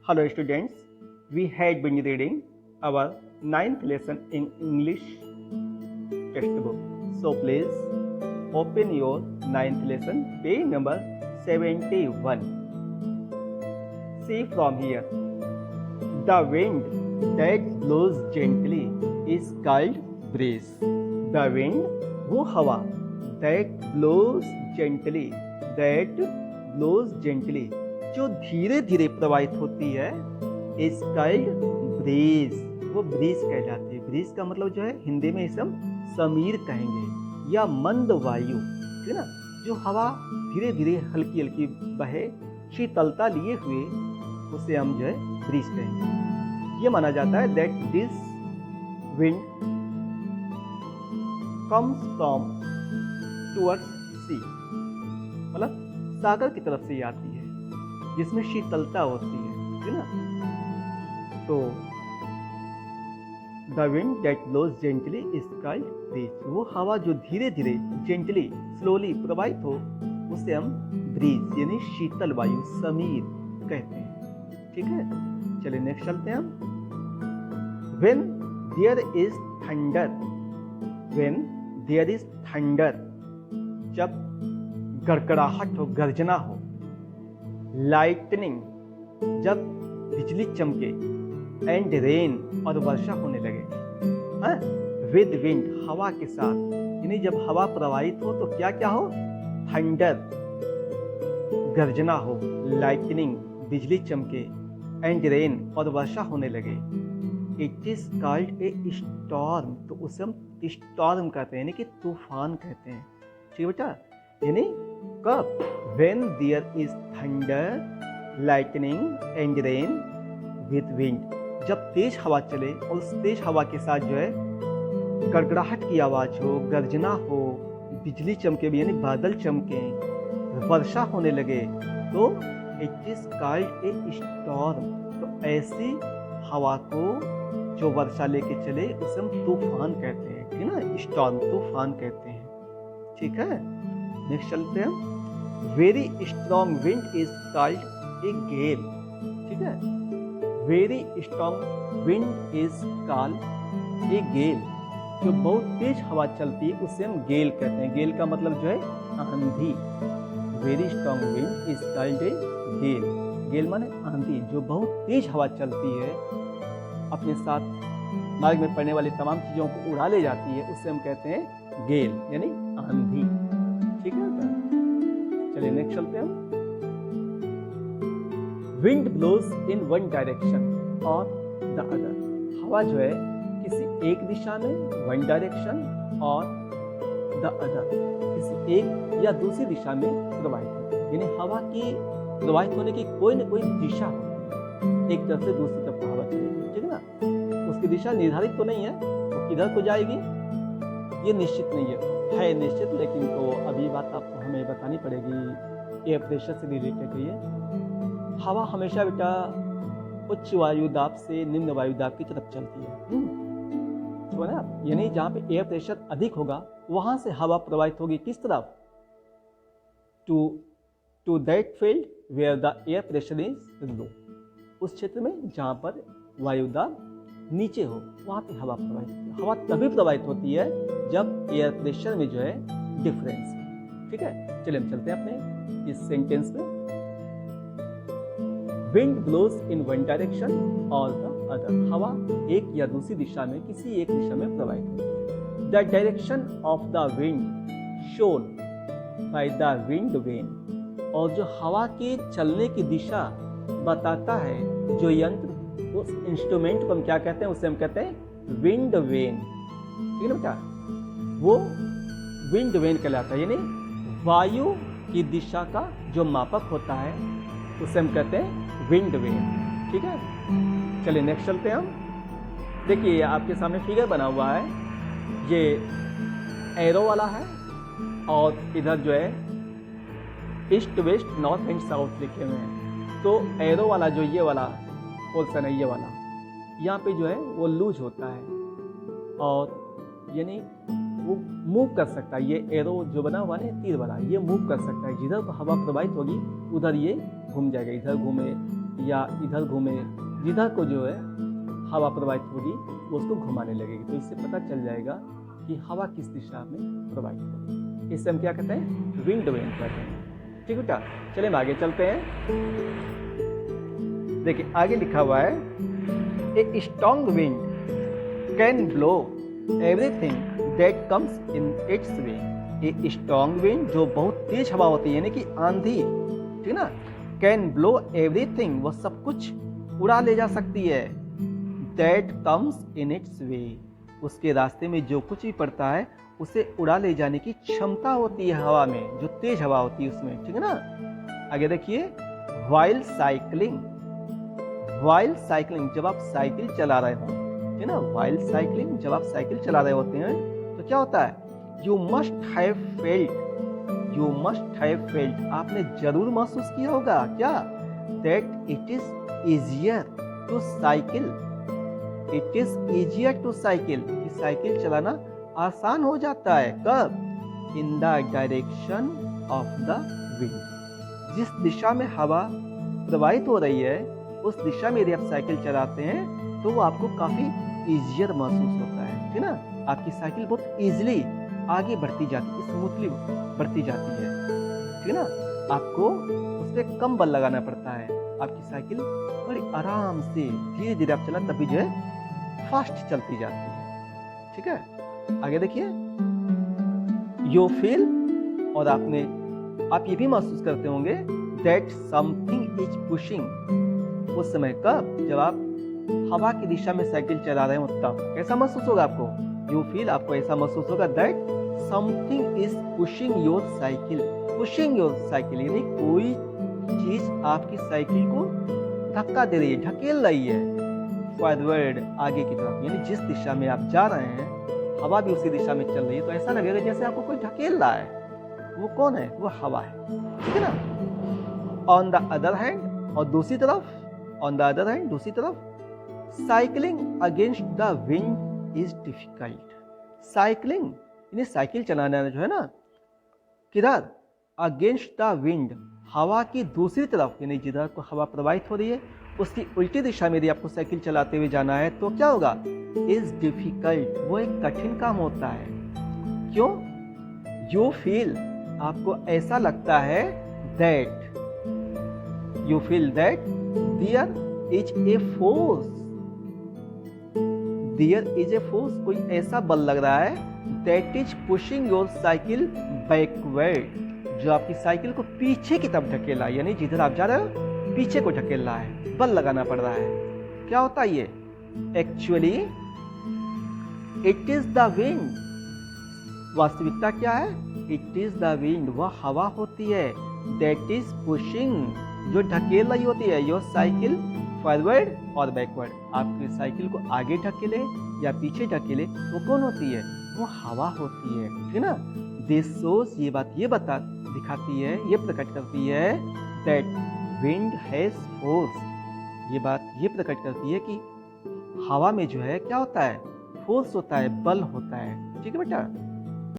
Hello students, we had been reading our 9th lesson in English textbook. So please open your 9th lesson, page number 71. See from here. The wind that blows gently is called breeze. The wind, वो हवा, that blows gently, जो धीरे धीरे प्रवाहित होती है, is called breeze, वो bridge कहलाती है। ब्रीज का मतलब जो है हिंदी में इसे हम समीर कहेंगे या मंद वायु, ठीक है ना, जो हवा धीरे धीरे हल्की हल्की बहे, शीतलता लिए हुए, उसे हम जो है ब्रीज कहेंगे। ये माना जाता है that this wind comes from towards sea, मतलब सागर की तरफ से ही आती है, जिसमें शीतलता होती है, ठीक है ना। तो the wind that blows gently is called breeze, वो हवा जो धीरे धीरे जेंटली स्लोली प्रवाहित हो, उसे हम ब्रीज यानी शीतल वायु, समीर कहते हैं, ठीक है। चलिए नेक्स्ट चलते हैं हम। When there is thunder, when there is thunder, जब गड़गड़ाहट हो, गर्जना हो, लाइटनिंग, जब बिजली चमके, एंड रेन, और वर्षा होने लगे, विद विंड, हवा के साथ, यानी जब हवा प्रवाहित हो तो क्या क्या हो, थंडर, गर्जना हो, लाइटनिंग, बिजली चमके, एंड रेन, और वर्षा होने लगे, it is called A storm, तो उसे हम स्टॉर्म कहते हैं, यानी कि तूफान कहते हैं, ठीक है बेटा। यानी कब, when there is thunder, lightning and rain with wind, जब तेज हवा चले और उस तेज हवा के साथ जो है गड़गड़ाहट की आवाज हो, गर्जना हो, बिजली चमके भी यानी बादल चमके, वर्षा होने लगे, तो it is called A storm, तो ऐसी हवा को जो वर्षा लेके चले उसे हम तूफान कहते हैं, ठीक है ना, स्टॉर्म, तूफान कहते हैं, ठीक है। नेक्स्ट चलते हैं। Very strong wind is called a gale, ठीक है। Very strong wind is called a gale, जो बहुत तेज हवा चलती है उसे हम गेल कहते हैं। गेल का मतलब जो है आंधी। Very strong wind is called a gale, gale माने आंधी, जो बहुत तेज हवा चलती है, अपने साथ मार्ग में पड़ने वाली तमाम चीजों को उड़ा ले जाती है, उससे हम कहते हैं गेल यानी आंधी, ठीक है। चलिए नेक्स्ट चलते हैं। Wind blows in one direction और द अदर, हवा जो है किसी एक दिशा में, वन डायरेक्शन, और द अदर, किसी एक या दूसरी दिशा में प्रवाहित होती है, यानी हवा की प्रवाहित होने की कोई न कोई दिशा होती है, एक तरफ से दूसरी तरफ हवा चलेगी, ठीक है ना। उसकी दिशा निर्धारित तो नहीं है, वो किधर को जाएगी ये निश्चित नहीं है निश्चित, लेकिन तो अभी बात आपको हमें बतानी पड़ेगी, एयर प्रेशर से रिलेटेड है ये। हवा हमेशा बेटा उच्च वायु दाब से निम्न वायु दाब की तरफ चलती है, तो ना, यानी जहाँ पे एयर प्रेशर अधिक होगा वहां से हवा प्रवाहित होगी किस तरफ, to that field where the air pressure is low, उस क्षेत्र में जहाँ पर वायु दाब नीचे हो, वहां पे हवा प्रवाहित होती है। हवा तभी प्रवाहित होती है जब एयर प्रेशर में जो है डिफरेंस है, ठीक है। चलिए हम चलते हैं अपने इस सेंटेंस में। Wind blows in one direction और द अदर, हवा एक या दूसरी दिशा में, किसी एक दिशा में प्रवाहित होती है। The direction of the wind shown by the wind vane, और जो हवा के चलने की दिशा बताता है जो यंत्र, उस इंस्ट्रूमेंट को हम क्या कहते हैं, उसे हम कहते हैं विंड वेन, ठीक है ना बेटा। वो विंड वेन कहलाता है, यानी वायु की दिशा का जो मापक होता है उसे हम कहते हैं विंड वेन, ठीक है। चलिए नेक्स्ट चलते हैं हम। देखिए आपके सामने फिगर बना हुआ है, ये एरो वाला है, और इधर जो है east west north and south लिखे हुए हैं। तो एरो वाला जो ये वाला पोर्शन है, ये वाला यहाँ पे जो है वो लूज होता है, और यानी वो मूव कर सकता है, ये एरो जो बना हुआ है तीर वाला, ये मूव कर सकता है, जिधर हवा प्रवाहित होगी उधर ये घूम जाएगा, इधर घूमे या इधर घूमे, जिधर को जो है हवा प्रवाहित होगी वो उसको घुमाने लगेगी। तो इससे पता चल जाएगा कि हवा किस दिशा में प्रवाहित होगी। इससे हम क्या कहते हैं? विंड वेन कहते हैं। ठीक बेटा, चलिए हम आगे चलते हैं। देखिए आगे लिखा हुआ है, a strong wind can blow everything that comes in its way. A strong wind जो बहुत तेज हवा होती है यानी कि आंधी, ठीक ना, कैन ब्लो एवरीथिंग वो सब कुछ उड़ा ले जा सकती है, दैट कम्स इन इट्स वे उसके रास्ते में जो कुछ भी पड़ता है उसे उड़ा ले जाने की क्षमता होती है हवा में, जो तेज हवा होती है उसमें, ठीक है ना। आगे देखिए, व्हाइल साइकिलिंग, व्हाइल साइकिलिंग जब आप साइकिल चला रहे हो, ठीक है ना, व्हाइल साइकिलिंग जब आप साइकिल चला रहे होते हैं तो क्या होता है? You must have felt, you must have felt आपने जरूर महसूस किया होगा क्या? That it is easier to cycle, it is easier to cycle कि साइकिल चलाना आसान हो जाता है। कब? In the direction of the wind, जिस दिशा में हवा प्रवाहित हो रही है उस दिशा में यदि आप साइकिल चलाते हैं तो वो आपको काफी इजियर महसूस होता है, ठीक ना। आपकी साइकिल बहुत इजीली आगे बढ़ती जाती है, स्मूथली बढ़ती जाती है, ठीक है ना। आपको उस पर कम बल लगाना पड़ता है, आपकी साइकिल बड़ी आराम से धीरे धीरे आप चला तभी जो है फास्ट चलती जाती है, ठीक है। आगे देखिए, यू फील, और आप ये भी महसूस करते होंगे, दैट समथिंग इज पुशिंग। उस समय कब? जब आप हवा की दिशा में साइकिल चला रहे हो तब कैसा महसूस होगा आपको? यू फील, आपको ऐसा महसूस होगा that something is pushing your cycle, pushing your cycle यानी कोई चीज आपकी साइकिल को धक्का दे रही है, ढकेल रही है फॉरवर्ड, आगे की तरफ, यानी जिस दिशा में आप जा रहे हैं हवा भी उसी दिशा में चल रही है, तो ऐसा लगेगा जैसे आपको कोई ढकेल रहा है। वो कौन है? वो हवा है, ठीक है ना। ऑन द अदर हैंड, और दूसरी तरफ, ऑन द अदर हैंड दूसरी तरफ, cycling against the wind is difficult. Cycling यानी साइकिल चलाना जो है ना, किधर? अगेंस्ट द विंड, हवा की दूसरी तरफ, यानी जिधर को हवा प्रवाहित हो रही है उसकी उल्टी दिशा में यदि आपको साइकिल चलाते हुए जाना है तो क्या होगा? इज डिफिकल्ट, वो एक कठिन काम होता है। क्यों? यू फील, आपको ऐसा लगता है, that, you feel that there is a force, there is a force, कोई ऐसा बल लग रहा है, that is pushing your cycle backward, जो आपकी साइकिल को पीछे की तरफ ढकेला, यानी जिधर आप जा रहे हो पीछे को ढकेल रहा है, बल लगाना पड़ रहा है। क्या होता है ये? Actually it is the wind, वास्तविकता क्या है? इट इज द विंड, वह हवा होती है, दैट इज पुशिंग, जो ढकेल रही होती है, योर साइकिल फॉरवर्ड और बैकवर्ड, आपकी साइकिल को आगे ढकेले या पीछे ढकेले, वो कौन होती है? वो हवा होती है, ठीक है ना। दिस शोज, ये बात ये दिखाती है, ये प्रकट करती है, दैट विंड हैज फोर्स, ये बात ये प्रकट करती है कि हवा में जो है क्या होता है? फोर्स होता है, बल होता है, ठीक है बेटा।